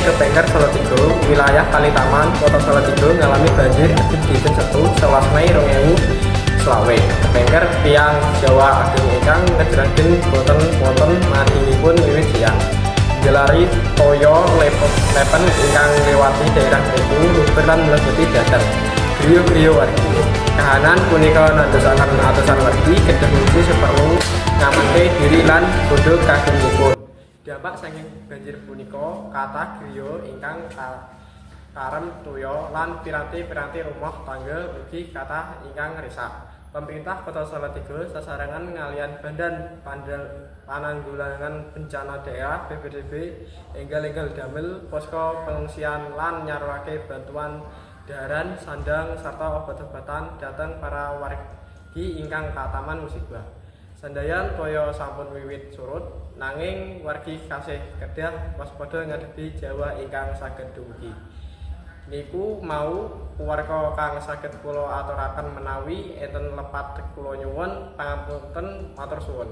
Kepengker Salatiga, wilayah Kalitaman, Kota Salatiga ngalami banjir aktif dinten Setu 11 Mei 2020. Kepengker tiyang Jawa ageng ingkang ngejeraken boten wonten madinipun wiwit siang. Gelari toya lepen ingkang lewati daerah mriku luber lan mlebeti dhateng griya-griya wargi. Kahanan punika nandosaken atusan wargi kedah muji seperlu ngamanke diri lan bodho kagungipun. Dampak saking banjir punika kathah griya ingkang karem toya lan piranti-piranti rumah tangga ugi kathah ingkang risak. Pemerintah Kota Salatiga sasarangan ngalian Badan Penanggulangan Bencana Daerah BPDB enggal-enggal damel posko pengungsian lan nyaruake bantuan daharan, sandang sarta obat-obatan dhateng para wargi ingkang kataman musibah. Sandayan toya sampun wiwit surut, nanging wargi kasih kedah waspada ngadepi Jawa ingkang saged dumugi. Niku mau warga kang saged kula aturaken menawi enten lepat kula nyuwun pangapunten matur suwun.